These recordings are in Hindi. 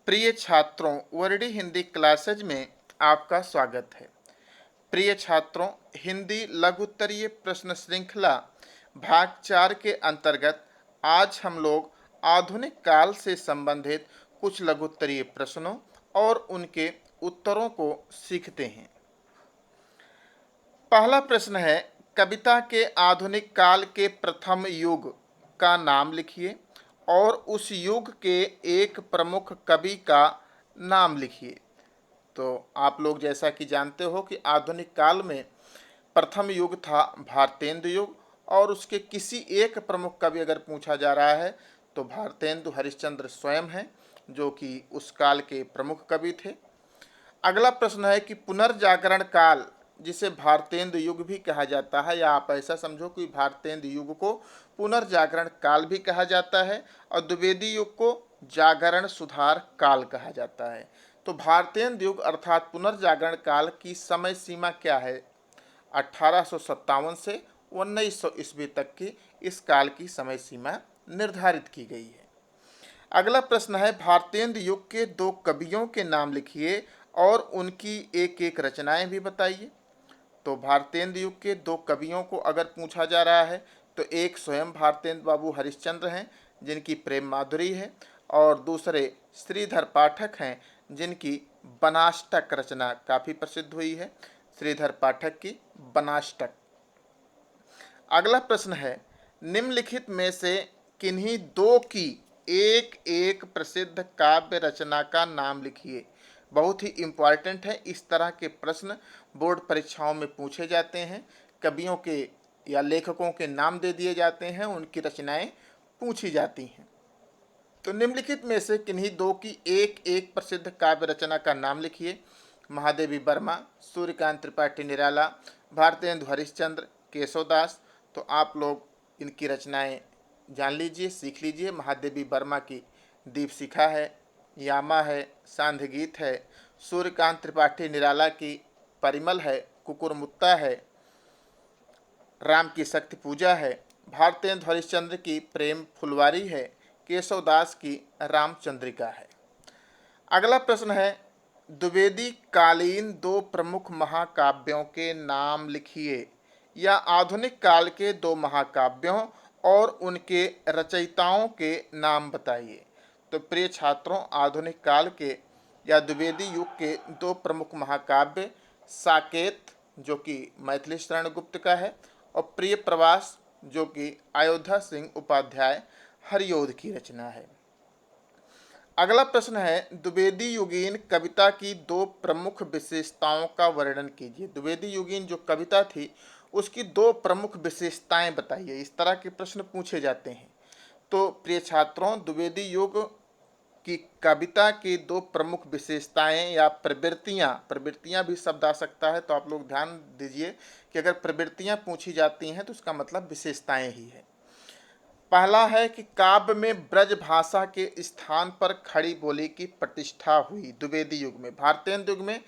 प्रिय छात्रों, वर्डी हिंदी क्लासेज में आपका स्वागत है। प्रिय छात्रों, हिंदी लघुत्तरीय प्रश्न श्रृंखला भाग 4 के अंतर्गत आज हम लोग आधुनिक काल से संबंधित कुछ लघुत्तरीय प्रश्नों और उनके उत्तरों को सीखते हैं। पहला प्रश्न है, कविता के आधुनिक काल के प्रथम युग का नाम लिखिए और उस युग के एक प्रमुख कवि का नाम लिखिए। तो आप लोग जैसा कि जानते हो कि आधुनिक काल में प्रथम युग था भारतेंदु युग, और उसके किसी एक प्रमुख कवि अगर पूछा जा रहा है तो भारतेंदु हरिश्चंद्र स्वयं हैं, जो कि उस काल के प्रमुख कवि थे। अगला प्रश्न है कि पुनर्जागरण काल, जिसे भारतेंदु युग भी कहा जाता है, या आप ऐसा समझो कि भारतेंदु युग को पुनर्जागरण काल भी कहा जाता है और द्विवेदी युग को जागरण सुधार काल कहा जाता है। तो भारतेंदु युग अर्थात पुनर्जागरण काल की समय सीमा क्या है? 1857 से 1900 ईस्वी तक की इस काल की समय सीमा निर्धारित की गई है। अगला प्रश्न है, भारतेंदु युग के दो कवियों के नाम लिखिए और उनकी एक एक रचनाएं भी बताइए। तो भारतेंदु युग के दो कवियों को अगर पूछा जा रहा है तो एक स्वयं भारतेंदु बाबू हरिश्चंद्र हैं, जिनकी प्रेम माधुरी है, और दूसरे श्रीधर पाठक हैं, जिनकी बनाष्टक रचना काफ़ी प्रसिद्ध हुई है, श्रीधर पाठक की बनाष्टक। अगला प्रश्न है, निम्नलिखित में से किन्हीं दो की एक एक प्रसिद्ध काव्य रचना का नाम लिखिए। बहुत ही इम्पॉर्टेंट है, इस तरह के प्रश्न बोर्ड परीक्षाओं में पूछे जाते हैं। कवियों के या लेखकों के नाम दे दिए जाते हैं, उनकी रचनाएं पूछी जाती हैं। तो निम्नलिखित में से किन्हीं दो की एक एक प्रसिद्ध काव्य रचना का नाम लिखिए। महादेवी वर्मा, सूर्यकांत त्रिपाठी निराला, भारतेंदु हरिश्चंद्र, केशवदास। तो आप लोग इनकी रचनाएं जान लीजिए, सीख लीजिए। महादेवी वर्मा की दीपशिखा है, यामा है, सांध्य गीत है। सूर्यकांत त्रिपाठी निराला की परिमल है, कुकुरमुत्ता है, राम की शक्ति पूजा है। भारतेंदु हरिश्चंद्र की प्रेम फुलवारी है। केशवदास की रामचंद्रिका है। अगला प्रश्न है, द्विवेदी कालीन दो प्रमुख महाकाव्यों के नाम लिखिए, या आधुनिक काल के दो महाकाव्यों और उनके रचयिताओं के नाम बताइए। तो प्रिय छात्रों, आधुनिक काल के या द्विवेदी युग के दो प्रमुख महाकाव्य साकेत, जो कि मैथिली शरण गुप्त का है, और प्रिय प्रवास, जो कि अयोध्या सिंह उपाध्याय हरियोध की रचना है। अगला प्रश्न है, द्विवेदी युगीन कविता की दो प्रमुख विशेषताओं का वर्णन कीजिए। द्विवेदी युगीन जो कविता थी उसकी दो प्रमुख विशेषताएं बताइए। इस तरह के प्रश्न पूछे जाते हैं। तो प्रिय छात्रों, द्विवेदी युग की कविता की दो प्रमुख विशेषताएं या प्रवृत्तियां भी शब्द आ सकता है, तो आप लोग ध्यान दीजिए कि अगर प्रवृत्तियां पूछी जाती हैं तो उसका मतलब विशेषताएं ही है। पहला है कि काव्य में ब्रज भाषा के स्थान पर खड़ी बोली की प्रतिष्ठा हुई। द्विवेदी युग में, भारतेंदु युग में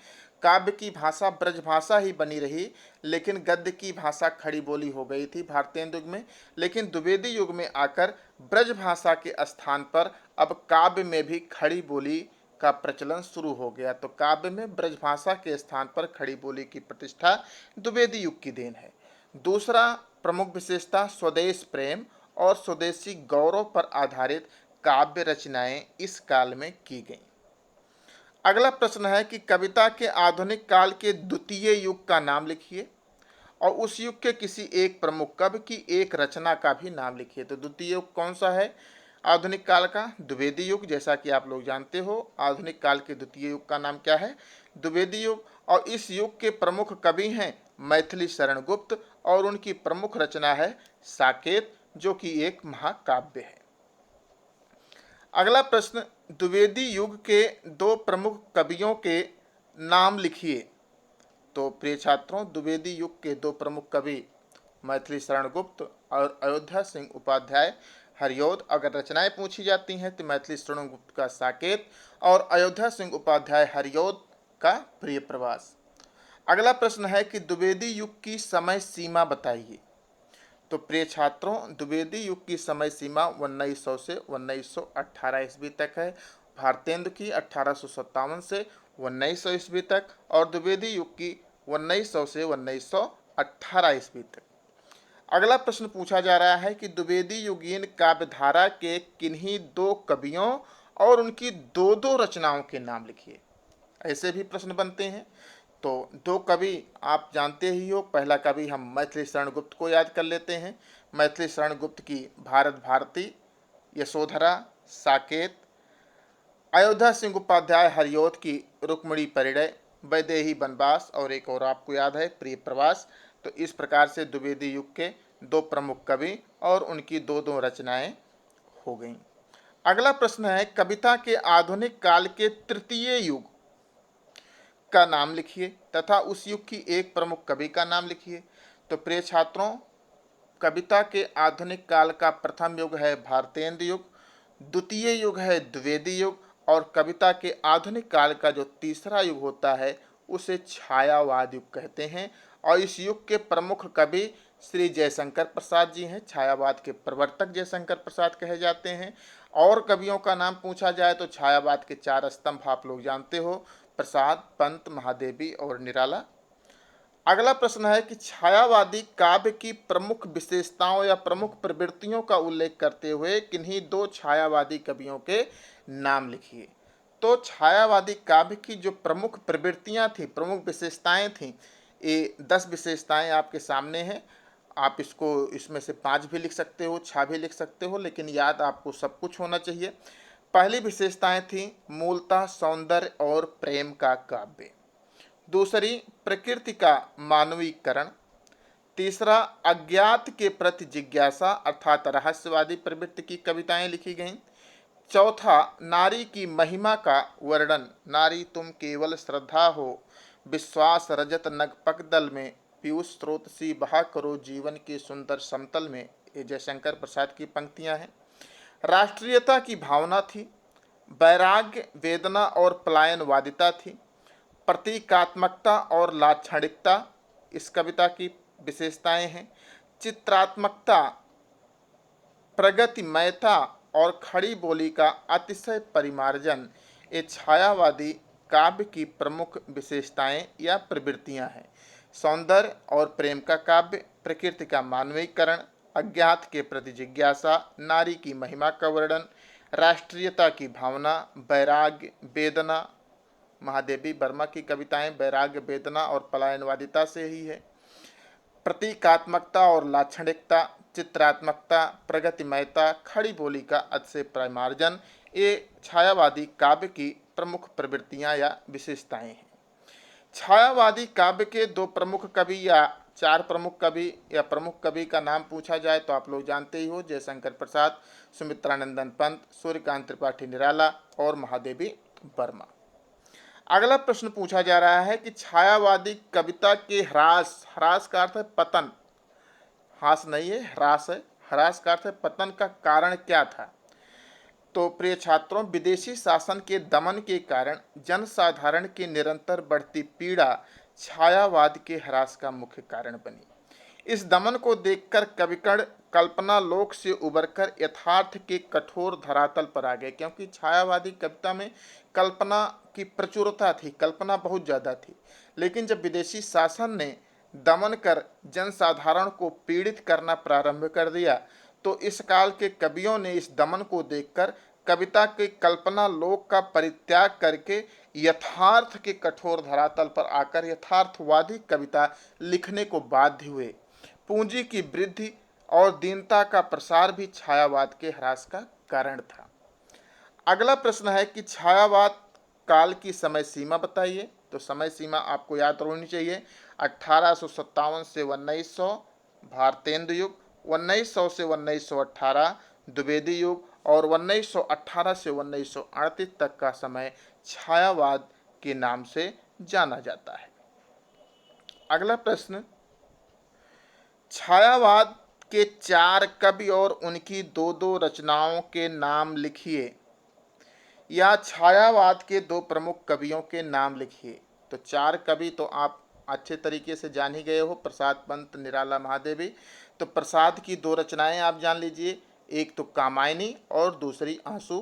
काव्य की भाषा ब्रज भाषा ही बनी रही, लेकिन गद्य की भाषा खड़ी बोली हो गई थी भारतेंदु युग में। लेकिन द्विवेदी युग में आकर ब्रज भाषा के स्थान पर अब काव्य में भी खड़ी बोली का प्रचलन शुरू हो गया। तो काव्य में ब्रज भाषा के स्थान पर खड़ी बोली की प्रतिष्ठा द्विवेदी युग की देन है। दूसरा प्रमुख विशेषता स्वदेश प्रेम और स्वदेशी गौरव पर आधारित काव्य रचनाएं इस काल में की गईं। अगला प्रश्न है कि कविता के आधुनिक काल के द्वितीय युग का नाम लिखिए और उस युग के किसी एक प्रमुख कवि की एक रचना का भी नाम लिखिए। तो द्वितीय युग कौन सा है आधुनिक काल का? द्विवेदी युग। जैसा कि आप लोग जानते हो, आधुनिक काल के द्वितीय युग का नाम क्या है? द्विवेदी युग। और इस युग के प्रमुख कवि हैं मैथिली शरण गुप्त, और उनकी प्रमुख रचना है साकेत, जो कि एक महाकाव्य है। अगला प्रश्न, द्विवेदी युग के दो प्रमुख कवियों के नाम लिखिए। तो प्रिय छात्रों, द्विवेदी युग के दो प्रमुख कवि मैथिली शरण गुप्त और अयोध्या सिंह उपाध्याय हरियोध। अगर रचनाएं पूछी जाती हैं तो मैथिली शरण गुप्त का साकेत और अयोध्या सिंह उपाध्याय हरियोध का प्रिय प्रवास। अगला प्रश्न है कि द्विवेदी युग की समय सीमा बताइए। तो प्रिय छात्रों, द्विवेदी युग की समय सीमा 1900 से 1918 ईस्वी तक है। भारतेंदु की 1857 से 1900 ईस्वी तक और द्विवेदी युग की 1900 से 1918 ईस्वी तक। अगला प्रश्न पूछा जा रहा है कि द्विवेदी युगीन काव्यधारा के किन्हीं दो कवियों और उनकी दो दो रचनाओं के नाम लिखिए। ऐसे भी प्रश्न बनते हैं। तो दो कवि आप जानते ही हो। पहला कवि हम मैथिली शरण गुप्त को याद कर लेते हैं। मैथिली शरण गुप्त की भारत भारती, यशोधरा, साकेत, अयोध्या सिंह उपाध्याय हरिऔध की रुक्मिणी परिणय, वैदेही वनवास और एक और आपको याद है प्रिय प्रवास। तो इस प्रकार से द्विवेदी युग के दो प्रमुख कवि और उनकी दो दो रचनाएं हो गईं। अगला प्रश्न है कविता के आधुनिक काल के तृतीय युग का नाम लिखिए तथा उस युग की एक प्रमुख कवि का नाम लिखिए। तो प्रिय छात्रों, कविता के आधुनिक काल का प्रथम युग है भारतेंदु युग, द्वितीय युग है द्विवेदी युग और कविता के आधुनिक काल का जो तीसरा युग होता है उसे छायावाद युग कहते हैं। और इस युग के प्रमुख कवि श्री जयशंकर प्रसाद जी हैं। छायावाद के प्रवर्तक जयशंकर प्रसाद कहे जाते हैं। और कवियों का नाम पूछा जाए तो छायावाद के चार स्तंभ आप लोग जानते हो, प्रसाद, पंत, महादेवी और निराला। अगला प्रश्न है कि छायावादी काव्य की प्रमुख विशेषताओं या प्रमुख प्रवृत्तियों का उल्लेख करते हुए किन्हीं दो छायावादी कवियों के नाम लिखिए। तो छायावादी काव्य की जो प्रमुख प्रवृत्तियां थी, प्रमुख विशेषताएं थीं, ये 10 विशेषताएं आपके सामने हैं। आप इसको इसमें से 5 भी लिख सकते हो, 6 भी लिख सकते हो, लेकिन याद आपको सब कुछ होना चाहिए। पहली विशेषताएं थी मूलतः सौंदर्य और प्रेम का काव्य। दूसरी, प्रकृति का मानवीकरण। तीसरा, अज्ञात के प्रति जिज्ञासा अर्थात रहस्यवादी प्रवृत्ति की कविताएं लिखी गईं। चौथा, नारी की महिमा का वर्णन। नारी तुम केवल श्रद्धा हो, विश्वास रजत नगपकदल में, पीयूष स्रोत सी बहा करो जीवन के सुंदर समतल में। ये जयशंकर प्रसाद की पंक्तियां हैं। राष्ट्रीयता की भावना थी। वैराग्य, वेदना और पलायनवादिता थी। प्रतीकात्मकता और लाक्षणिकता इस कविता की विशेषताएं हैं। चित्रात्मकता, प्रगतिमयता और खड़ी बोली का अतिशय परिमार्जन ये छायावादी काव्य की प्रमुख विशेषताएं या प्रवृत्तियां हैं। सौंदर्य और प्रेम का काव्य, प्रकृति का मानवीकरण, अज्ञात के प्रति जिज्ञासा, नारी की महिमा का वर्णन, राष्ट्रीयता की भावना, वैराग्य, वेदना। महादेवी वर्मा की कविताएं वैराग्य, वेदना और पलायनवादिता से ही है। प्रतीकात्मकता और लाक्षणिकता, चित्रात्मकता, प्रगतिमयता, खड़ी बोली का अतिशय परिमार्जन ये छायावादी काव्य की प्रमुख प्रवृत्तियां या विशेषताएं हैं। छायावादी काव्य के दो प्रमुख कवि या चार प्रमुख कवि या प्रमुख कवि का नाम पूछा जाए तो आप लोग जानते ही हो, जयशंकर प्रसाद, सुमित्रानंदन पंत, सूर्यकांत त्रिपाठी निराला और महादेवी वर्मा। अगला प्रश्न पूछा जा रहा है कि छायावादी कविता के ह्रास, ह्रास का अर्थ है पतन, हास नहीं है ह्रास है, ह्रास का अर्थ है पतन का कारण क्या था। तो प्रिय छात्रों, विदेशी शासन के दमन के कारण जनसाधारण की निरंतर बढ़ती पीड़ा छायावाद के ह्रास का मुख्य कारण बनी। इस दमन को देखकर कविकण कल्पना लोक से उबरकर यथार्थ के कठोर धरातल पर आ गए, क्योंकि छायावादी कविता में कल्पना की प्रचुरता थी, कल्पना बहुत ज़्यादा थी। लेकिन जब विदेशी शासन ने दमन कर जनसाधारण को पीड़ित करना प्रारंभ कर दिया तो इस काल के कवियों ने इस दमन को देखकर कविता के कल्पना लोक का परित्याग करके यथार्थ के कठोर धरातल पर आकर यथार्थवादी कविता लिखने को बाध्य हुए। पूंजी की वृद्धि और दीनता का प्रसार भी छायावाद के ह्रास का कारण था। अगला प्रश्न है कि छायावाद काल की समय सीमा बताइए। तो समय सीमा आपको याद होनी चाहिए। 1857 से 1900 भारतेंदु युग, 1900 से 1918 द्विवेदी युग और 1918 से 1938 तक का समय छायावाद के नाम से जाना जाता है। अगला प्रश्न, छायावाद के चार कवि और उनकी दो दो रचनाओं के नाम लिखिए, या छायावाद के दो प्रमुख कवियों के नाम लिखिए। तो चार कवि तो आप अच्छे तरीके से जान ही गए हो, प्रसाद, पंत, निराला, महादेवी। तो प्रसाद की दो रचनाएं आप जान लीजिए, एक तो कामायनी और दूसरी आंसू।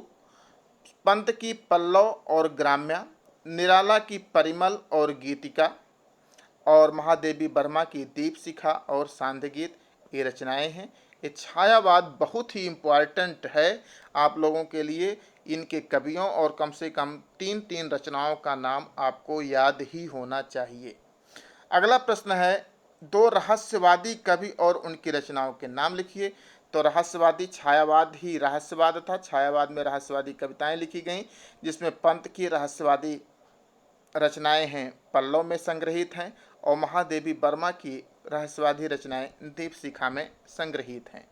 पंत की पल्लव और ग्राम्या, निराला की परिमल और गीतिका, और महादेवी वर्मा की दीप शिखा और सांध्य गीत, ये रचनाएं हैं। ये छायावाद बहुत ही इम्पोर्टेंट है आप लोगों के लिए। इनके कवियों और कम से कम तीन तीन रचनाओं का नाम आपको याद ही होना चाहिए। अगला प्रश्न है, दो रहस्यवादी कवि और उनकी रचनाओं के नाम लिखिए। तो रहस्यवादी, छायावाद ही रहस्यवाद था, छायावाद में रहस्यवादी कविताएं लिखी गईं, जिसमें पंत की रहस्यवादी रचनाएं हैं पल्लव में संग्रहित हैं, और महादेवी वर्मा की रहस्यवादी रचनाएं दीप शिखा में संग्रहित हैं।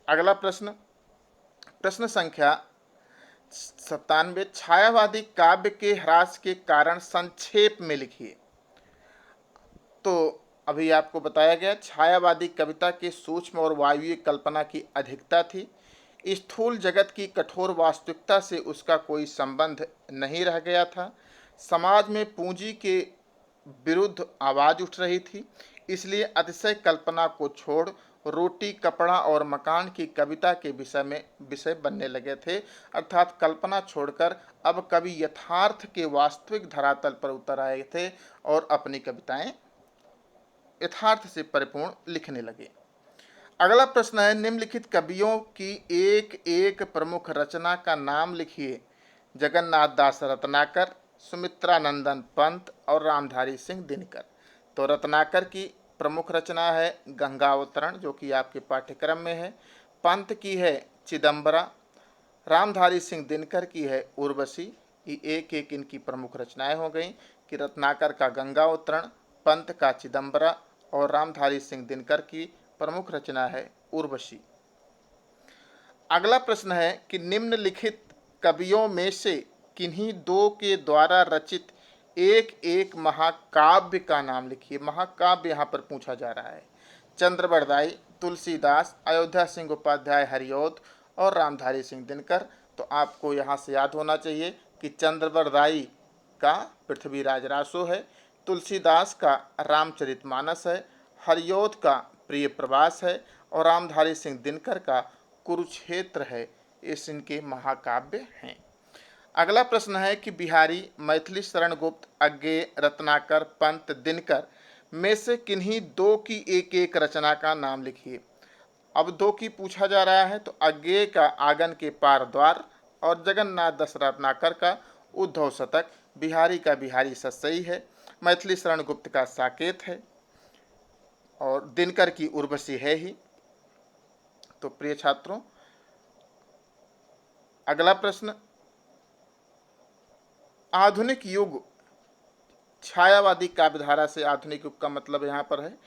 अगला प्रश्न, प्रश्न संख्या 97, छायावादी काव्य के ह्रास के कारण संक्षेप में लिखिए। तो अभी आपको बताया गया, छायावादी कविता के सूक्ष्म और वायवीय कल्पना की अधिकता थी। स्थूल जगत की कठोर वास्तविकता से उसका कोई संबंध नहीं रह गया था। समाज में पूंजी के विरुद्ध आवाज उठ रही थी, इसलिए अतिशय कल्पना को छोड़ रोटी, कपड़ा और मकान की कविता के विषय बनने लगे थे। अर्थात कल्पना छोड़कर अब कवि यथार्थ के वास्तविक धरातल पर उतर आए थे और अपनी कविताएं यथार्थ से परिपूर्ण लिखने लगे। अगला प्रश्न है, निम्नलिखित कवियों की एक एक प्रमुख रचना का नाम लिखिए। जगन्नाथ दास रत्नाकर, सुमित्रानंदन पंत और रामधारी सिंह दिनकर। तो रत्नाकर की प्रमुख रचना है गंगावतरण, जो कि आपके पाठ्यक्रम में है। पंत की है चिदम्बरा। रामधारी सिंह दिनकर की है उर्वशी। ये एक एक इनकी प्रमुख रचनाएं हो गई कि रत्नाकर का गंगावतरण, पंत का चिदम्बरा और रामधारी सिंह दिनकर की प्रमुख रचना है उर्वशी। अगला प्रश्न है कि निम्नलिखित कवियों में से किन्हीं दो के द्वारा रचित एक एक महाकाव्य का नाम लिखिए। महाकाव्य यहाँ पर पूछा जा रहा है। चंद्रबरदाई, तुलसीदास, अयोध्या सिंह उपाध्याय हरिऔध और रामधारी सिंह दिनकर। तो आपको यहाँ से याद होना चाहिए कि चंद्रबरदाई का पृथ्वीराज रासो है, तुलसीदास का रामचरितमानस है, हरिऔध का प्रिय प्रवास है और रामधारी सिंह दिनकर का कुरुक्षेत्र है। इस इनके महाकाव्य हैं। अगला प्रश्न है कि बिहारी, मैथिली शरण गुप्त, अज्ञेय, रत्नाकर, पंत, दिनकर में से किन्हीं दो की एक एक रचना का नाम लिखिए। अब दो की पूछा जा रहा है, तो अज्ञेय का आंगन के पार द्वार और जगन्नाथ दास रत्नाकर का उद्धव शतक, बिहारी का बिहारी सतसई है, मैथिली शरण गुप्त का साकेत है और दिनकर की उर्वशी है ही। तो प्रिय छात्रों, अगला प्रश्न, आधुनिक युग, छायावादी काव्यधारा से आधुनिक युग का मतलब यहाँ पर है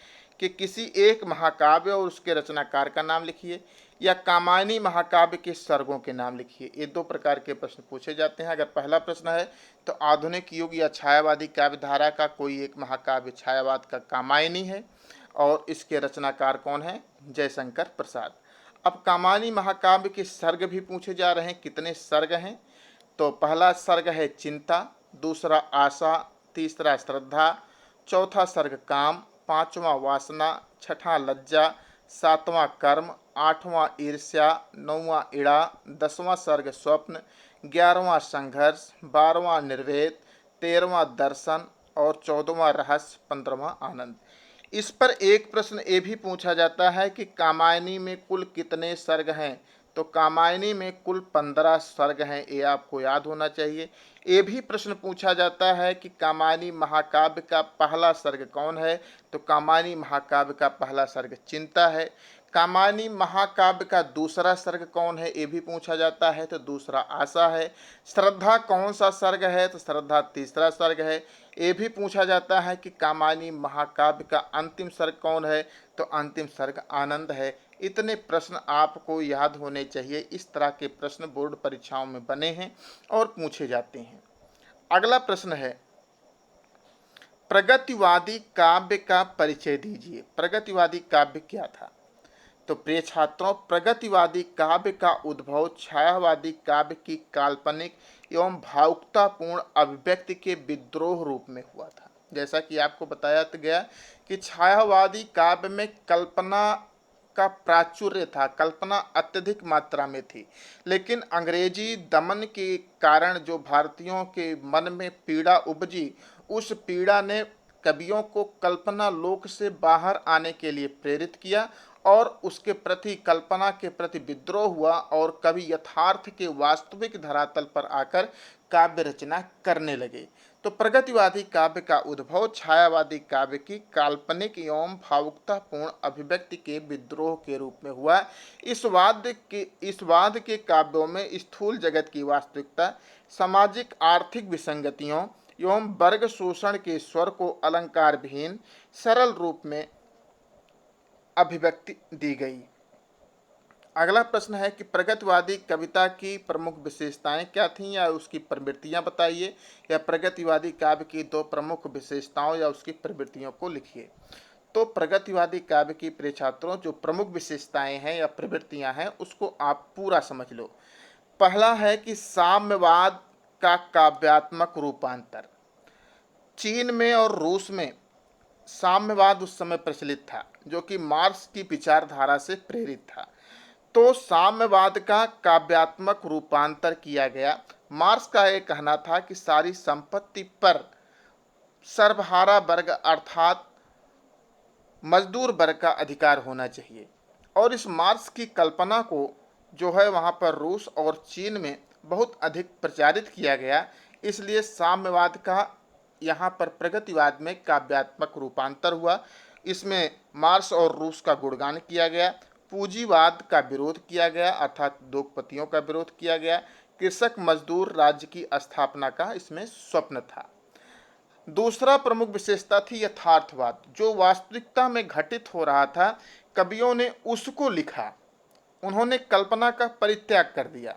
कि किसी एक महाकाव्य और उसके रचनाकार का नाम लिखिए या कामायनी महाकाव्य के सर्गों के नाम लिखिए। ये दो प्रकार के प्रश्न पूछे जाते हैं। अगर पहला प्रश्न है तो आधुनिक युग या छायावादी काव्यधारा का कोई एक महाकाव्य छायावाद का कामायनी है और इसके रचनाकार कौन है? जयशंकर प्रसाद। अब कामायनी महाकाव्य के सर्ग भी पूछे जा रहे हैं। कितने सर्ग हैं? तो पहला सर्ग है चिंता, दूसरा आशा, तीसरा श्रद्धा, चौथा सर्ग काम, पांचवा वासना, छठा लज्जा, सातवां कर्म, आठवां ईर्ष्या, नौवां इड़ा, 10वां सर्ग स्वप्न, 11वां संघर्ष, 12वां निर्वेद, 13वां दर्शन और 14वां रहस्य, 15वां आनंद। इस पर एक प्रश्न ये भी पूछा जाता है कि कामायनी में कुल कितने सर्ग हैं? तो कामायनी में कुल 15 सर्ग हैं, ये आपको याद होना चाहिए। ये भी प्रश्न पूछा जाता है कि कामायनी महाकाव्य का पहला सर्ग कौन है? तो कामायनी महाकाव्य का पहला सर्ग चिंता है। कामायनी महाकाव्य का दूसरा सर्ग कौन है? ये भी पूछा जाता है, तो दूसरा आशा है। श्रद्धा कौन सा सर्ग है? तो श्रद्धा तीसरा सर्ग है। ये भी पूछा जाता है कि कामायनी महाकाव्य का अंतिम सर्ग कौन है? तो अंतिम सर्ग आनंद है। इतने प्रश्न आपको याद होने चाहिए। इस तरह के प्रश्न बोर्ड परीक्षाओं में बने हैं और पूछे जाते हैं। अगला प्रश्न है, प्रगतिवादी काव्य का परिचय दीजिए। प्रगतिवादी काव्य क्या था? तो प्रिय छात्रों, प्रगतिवादी काव्य का उद्भव छायावादी काव्य की काल्पनिक एवं भावुकतापूर्ण अभिव्यक्ति के विद्रोह रूप में हुआ था। जैसा कि आपको बताया गया कि छायावादी काव्य में कल्पना का प्राचुर्य था, कल्पना अत्यधिक मात्रा में थी। लेकिन अंग्रेजी दमन के कारण जो भारतीयों के मन में पीड़ा उपजी, उस पीड़ा ने कवियों को कल्पना लोक से बाहर आने के लिए प्रेरित किया और उसके प्रति, कल्पना के प्रति विद्रोह हुआ और कवि यथार्थ के वास्तविक धरातल पर आकर काव्य रचना करने लगे। तो प्रगतिवादी काव्य का उद्भव छायावादी काव्य की काल्पनिक एवं भावुकतापूर्ण अभिव्यक्ति के विद्रोह के रूप में हुआ। इस वाद के काव्यों में स्थूल जगत की वास्तविकता, सामाजिक आर्थिक विसंगतियों एवं वर्ग शोषण के स्वर को अलंकार विहीन सरल रूप में अभिव्यक्ति दी गई। अगला प्रश्न है कि प्रगतिवादी कविता की प्रमुख विशेषताएं क्या थीं या उसकी प्रवृत्तियां बताइए, या प्रगतिवादी काव्य की दो प्रमुख विशेषताओं या उसकी प्रवृत्तियों को लिखिए। तो प्रगतिवादी काव्य की प्रिय छात्रों जो प्रमुख विशेषताएं हैं या प्रवृत्तियां हैं उसको आप पूरा समझ लो। पहला है कि साम्यवाद का काव्यात्मक रूपांतर। चीन में और रूस में साम्यवाद उस समय प्रचलित था, जो कि मार्क्स की विचारधारा से प्रेरित था। तो साम्यवाद का काव्यात्मक रूपांतर किया गया। मार्क्स का यह कहना था कि सारी संपत्ति पर सर्वहारा वर्ग अर्थात मजदूर वर्ग का अधिकार होना चाहिए, और इस मार्क्स की कल्पना को जो है वहाँ पर रूस और चीन में बहुत अधिक प्रचारित किया गया। इसलिए साम्यवाद का यहाँ पर प्रगतिवाद में काव्यात्मक रूपांतर हुआ। इसमें मार्क्स और रूस का गुणगान किया गया, पूंजीवाद का विरोध किया गया अर्थात दोगपतियों का विरोध किया गया, कृषक मजदूर राज्य की स्थापना का इसमें स्वप्न था। दूसरा प्रमुख विशेषता थी यथार्थवाद। जो वास्तविकता में घटित हो रहा था, कवियों ने उसको लिखा, उन्होंने कल्पना का परित्याग कर दिया।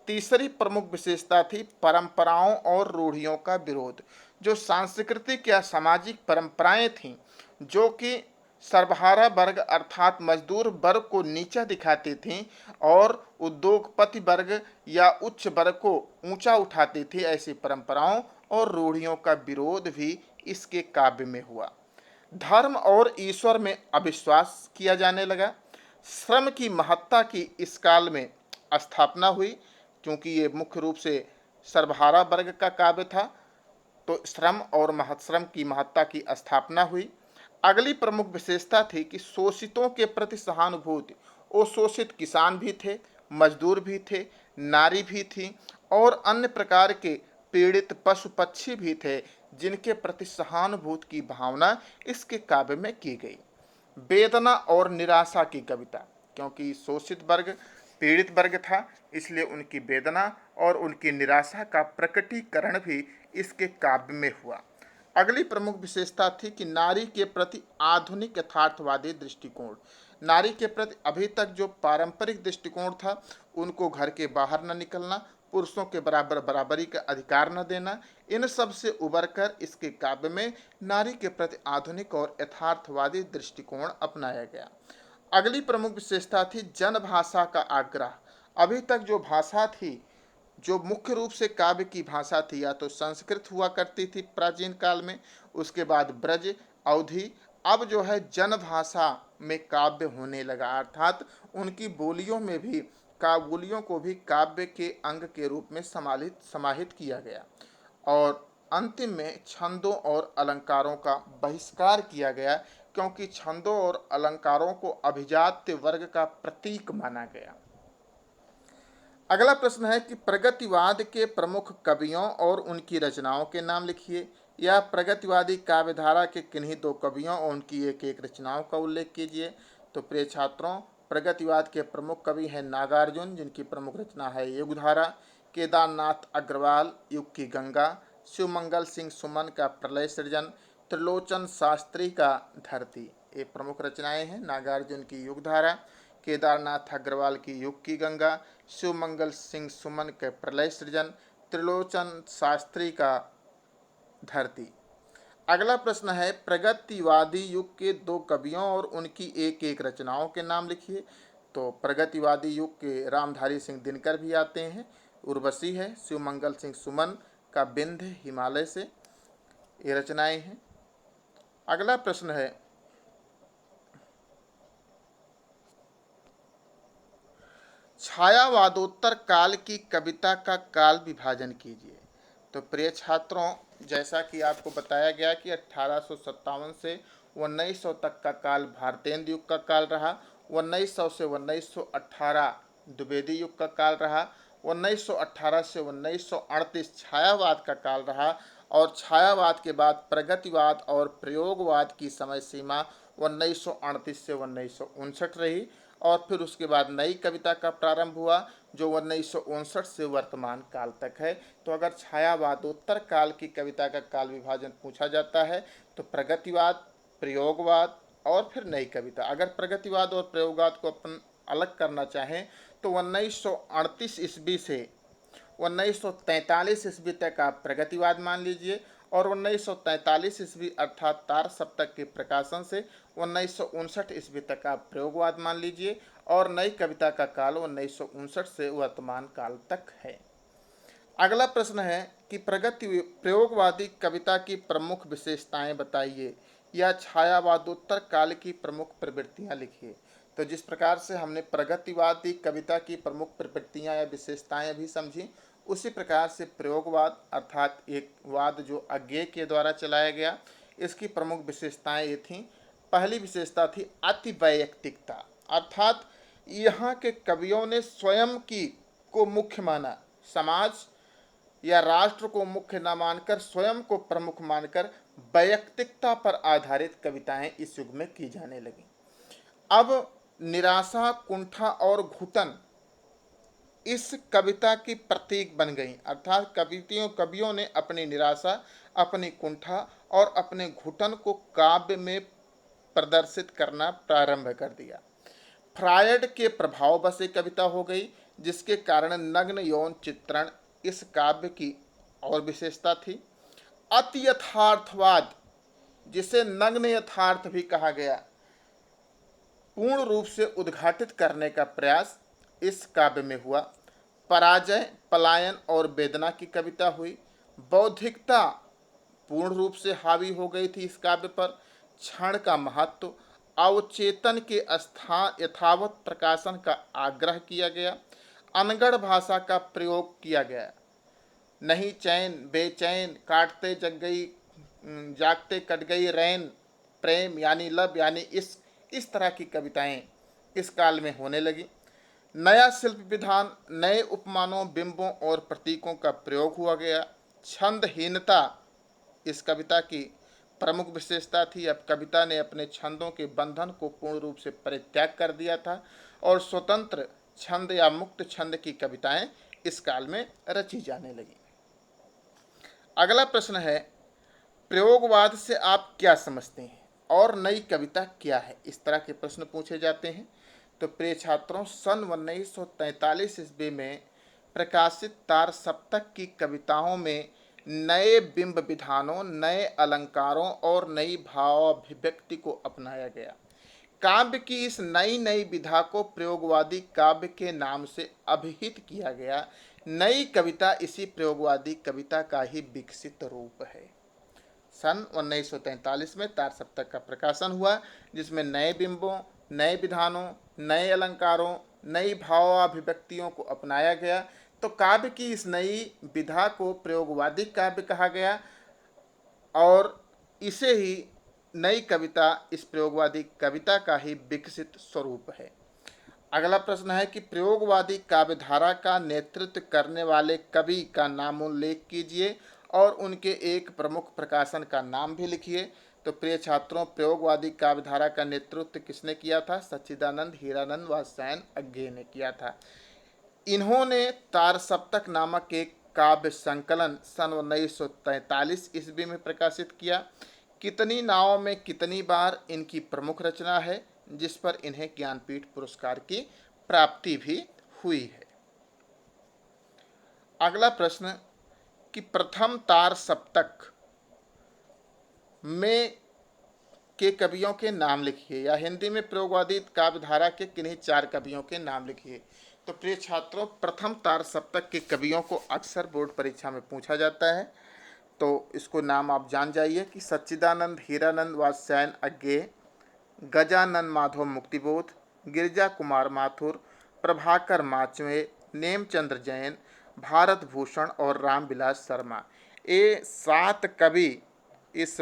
तीसरी प्रमुख विशेषता थी परंपराओं और रूढ़ियों का विरोध। जो सांस्कृतिक या सामाजिक परंपराएं थीं जो कि सर्वहारा वर्ग अर्थात मजदूर वर्ग को नीचा दिखाती थीं और उद्योगपति वर्ग या उच्च वर्ग को ऊंचा उठाती थी, ऐसी परंपराओं और रूढ़ियों का विरोध भी इसके काव्य में हुआ। धर्म और ईश्वर में अविश्वास किया जाने लगा। श्रम की महत्ता की इस काल में स्थापना हुई, क्योंकि ये मुख्य रूप से सर्वहारा वर्ग का काव्य था, तो श्रम और श्रम की महत्ता की स्थापना हुई। अगली प्रमुख विशेषता थी कि शोषितों के प्रति सहानुभूति। वो शोषित किसान भी थे, मजदूर भी थे, नारी भी थी और अन्य प्रकार के पीड़ित पशु पक्षी भी थे, जिनके प्रति सहानुभूति की भावना इसके काव्य में की गई। वेदना और निराशा की कविता, क्योंकि शोषित वर्ग पीड़ित वर्ग था, इसलिए उनकी वेदना और उनकी निराशा का प्रकटीकरण भी इसके काव्य में हुआ। अगली प्रमुख विशेषता थी कि नारी के प्रति आधुनिक यथार्थवादी दृष्टिकोण। नारी के प्रति अभी तक जो पारंपरिक दृष्टिकोण था, उनको घर के बाहर न निकलना, पुरुषों के बराबर बराबरी का अधिकार न देना, इन सब से उबर कर इसके काव्य में नारी के प्रति आधुनिक और यथार्थवादी दृष्टिकोण अपनाया गया। अगली प्रमुख विशेषता थी जनभाषा का आग्रह। अभी तक जो भाषा थी, जो मुख्य रूप से काव्य की भाषा थी, या तो संस्कृत हुआ करती थी प्राचीन काल में, उसके बाद ब्रज, अवधी, अब जो है जनभाषा में काव्य होने लगा, अर्थात उनकी बोलियों में भी बोलियों को भी काव्य के अंग के रूप में समाहित किया गया। और अंतिम में छंदों और अलंकारों का बहिष्कार किया गया, क्योंकि छंदों और अलंकारों को अभिजात्य वर्ग का प्रतीक माना गया। अगला प्रश्न है कि प्रगतिवाद के प्रमुख कवियों और उनकी रचनाओं के नाम लिखिए, या प्रगतिवादी काव्यधारा के किन्हीं दो कवियों और उनकी एक एक रचनाओं का उल्लेख कीजिए। तो प्रिय छात्रों, प्रगतिवाद के प्रमुख कवि हैं नागार्जुन, जिनकी प्रमुख रचना है युगधारा, केदारनाथ अग्रवाल युग की गंगा, शिवमंगल सिंह सुमन का प्रलय सृजन, त्रिलोचन शास्त्री का धरती। ये प्रमुख रचनाएं हैं नागार्जुन की युगधारा, केदारनाथ अग्रवाल की युग की गंगा, शिवमंगल सिंह सुमन के प्रलय सृजन, त्रिलोचन शास्त्री का धरती। अगला प्रश्न है प्रगतिवादी युग के दो कवियों और उनकी एक एक रचनाओं के नाम लिखिए। तो प्रगतिवादी युग के रामधारी सिंह दिनकर भी आते हैं, उर्वशी है, शिवमंगल सिंह सुमन का बिंध्य हिमालय से, ये रचनाएं हैं। अगला प्रश्न है छायावादोत्तर काल की कविता का काल विभाजन कीजिए। तो प्रिय छात्रों, जैसा कि आपको बताया गया कि 1857 से 1900 तक का काल भारतेंदु युग का काल रहा, 1900 से 1918 द्विवेदी युग का काल रहा, 1918 से 1938 छायावाद का काल रहा और छायावाद के बाद प्रगतिवाद और प्रयोगवाद की समय सीमा 1938 से 1959 रही और फिर उसके बाद नई कविता का प्रारंभ हुआ जो 1959 से वर्तमान काल तक है। तो अगर छायावादोत्तर काल की कविता का काल विभाजन पूछा जाता है तो प्रगतिवाद, प्रयोगवाद और फिर नई कविता। अगर प्रगतिवाद और प्रयोगवाद को अपन अलग करना चाहें तो 1938 ईस्वी से 1943 ईस्वी तक आप प्रगतिवाद मान लीजिए और 1943 ईस्वी अर्थात तार सप्तक के प्रकाशन से 1959 ईस्वी तक आप प्रयोगवाद मान लीजिए और नई कविता का काल 1959 से वर्तमान काल तक है। अगला प्रश्न है कि प्रयोगवादी कविता की प्रमुख विशेषताएं बताइए या छायावादोत्तर काल की प्रमुख प्रवृत्तियां लिखिए। तो जिस प्रकार से हमने प्रगतिवादी कविता की प्रमुख प्रवृत्तियां या विशेषताएं भी समझी, उसी प्रकार से प्रयोगवाद अर्थात एक वाद जो अज्ञेय के द्वारा चलाया गया, इसकी प्रमुख विशेषताएं ये थीं। पहली विशेषता थी अतिवैयक्तिकता, अर्थात यहाँ के कवियों ने स्वयं की को मुख्य माना, समाज या राष्ट्र को मुख्य न मानकर स्वयं को प्रमुख मानकर वैयक्तिकता पर आधारित कविताएं इस युग में की जाने लगी। अब निराशा, कुंठा और घुटन इस कविता की प्रतीक बन गई, अर्थात कवियों ने अपनी निराशा, अपनी कुंठा और अपने घुटन को काव्य में प्रदर्शित करना प्रारंभ कर दिया। फ्रायड के प्रभाव बस एक कविता हो गई जिसके कारण नग्न यौन चित्रण इस काव्य की और विशेषता थी। अति यथार्थवाद, जिसे नग्न यथार्थ भी कहा गया, पूर्ण रूप से उद्घाटित करने का प्रयास इस काव्य में हुआ। पराजय, पलायन और वेदना की कविता हुई। बौद्धिकता पूर्ण रूप से हावी हो गई थी इस काव्य पर। क्षण का महत्व, अवचेतन के स्थान यथावत प्रकाशन का आग्रह किया गया। अनगढ़ भाषा का प्रयोग किया गया। नहीं चैन बेचैन, काटते जग गई जागते कट गई रैन, प्रेम यानी लव यानी इस तरह की कविताएं इस काल में होने लगी। नया शिल्प विधान, नए उपमानों, बिंबों और प्रतीकों का प्रयोग हुआ गया। छंदहीनता इस कविता की प्रमुख विशेषता थी। अब कविता ने अपने छंदों के बंधन को पूर्ण रूप से परित्याग कर दिया था और स्वतंत्र छंद या मुक्त छंद की कविताएं इस काल में रची जाने लगी। अगला प्रश्न है, प्रयोगवाद से आप क्या समझते हैं और नई कविता क्या है? इस तरह के प्रश्न पूछे जाते हैं। तो प्रिय छात्रों, सन 1943 ईस्वी में प्रकाशित तार सप्तक की कविताओं में नए बिंब विधानों, नए अलंकारों और नई भावाभिव्यक्ति को अपनाया गया। काव्य की इस नई विधा को प्रयोगवादी काव्य के नाम से अभिहित किया गया। नई कविता इसी प्रयोगवादी कविता का ही विकसित रूप है। सन 1943 में तार सप्तक का प्रकाशन हुआ जिसमें नए बिंबों, नए विधानों, नए अलंकारों, नई भावाभिव्यक्तियों को अपनाया गया। तो काव्य की इस नई विधा को प्रयोगवादी काव्य कहा गया और इसे ही नई कविता इस प्रयोगवादी कविता का ही विकसित स्वरूप है। अगला प्रश्न है कि प्रयोगवादी काव्यधारा का नेतृत्व करने वाले कवि का नामोल्लेख कीजिए और उनके एक प्रमुख प्रकाशन का नाम भी लिखिए। तो प्रिय छात्रों, प्रयोगवादी काव्यधारा का नेतृत्व किसने किया था? सच्चिदानंद, हीरानंद वात्स्यायन अज्ञेय ने किया था। इन्होंने तार सप्तक नामक एक काव्य संकलन सन 1943 ईस्वी में प्रकाशित किया। कितनी नावों में कितनी बार इनकी प्रमुख रचना है जिस पर इन्हें ज्ञानपीठ पुरस्कार की प्राप्ति भी हुई है। अगला प्रश्न कि प्रथम तार सप्तक में के कवियों के नाम लिखिए या हिंदी में प्रयोगवादी काव्यधारा के किन्हीं 4 कवियों के नाम लिखिए। तो प्रिय छात्रों, प्रथम तार सप्तक के कवियों को अक्सर बोर्ड परीक्षा में पूछा जाता है, तो इसको नाम आप जान जाइए कि सच्चिदानंद, हीरानंद वात्स्यायन अज्ञेय, गजानन माधव मुक्तिबोध, गिरिजा कुमार माथुर, प्रभाकर माचवे, नेमचंद्र जैन, भारत भूषण और रामविलास शर्मा। ये 7 कवि इस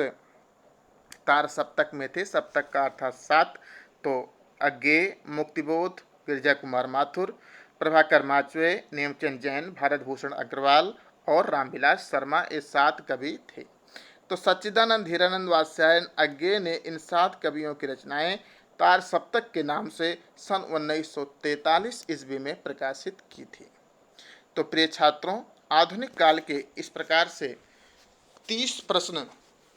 तार सप्तक में थे। सप्तक का अर्थ था 7। तो अज्ञेय, मुक्तिबोध, गिरिजा कुमार माथुर, प्रभाकर माचवे, नेमचंद जैन, भारत भूषण अग्रवाल और रामविलास शर्मा, ये 7 कवि थे। तो सच्चिदानंद हीरानंद वात्स्यायन अज्ञेय ने इन 7 कवियों की रचनाएं तार सप्तक के नाम से सन 1943 ईस्वी में प्रकाशित की थी। तो प्रिय छात्रों, आधुनिक काल के इस प्रकार से 30 प्रश्न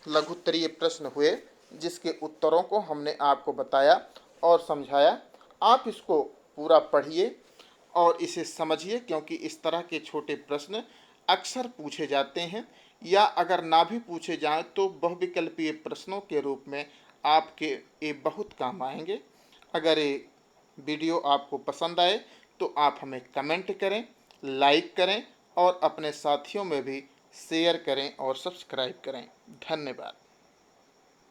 लघुत्तरीय प्रश्न हुए, जिसके उत्तरों को हमने आपको बताया और समझाया। आप इसको पूरा पढ़िए और इसे समझिए, क्योंकि इस तरह के छोटे प्रश्न अक्सर पूछे जाते हैं, या अगर ना भी पूछे जाएं तो बहुविकल्पीय प्रश्नों के रूप में आपके ये बहुत काम आएंगे। अगर ये वीडियो आपको पसंद आए तो आप हमें कमेंट करें, लाइक करें और अपने साथियों में भी शेयर करें और सब्सक्राइब करें। धन्यवाद।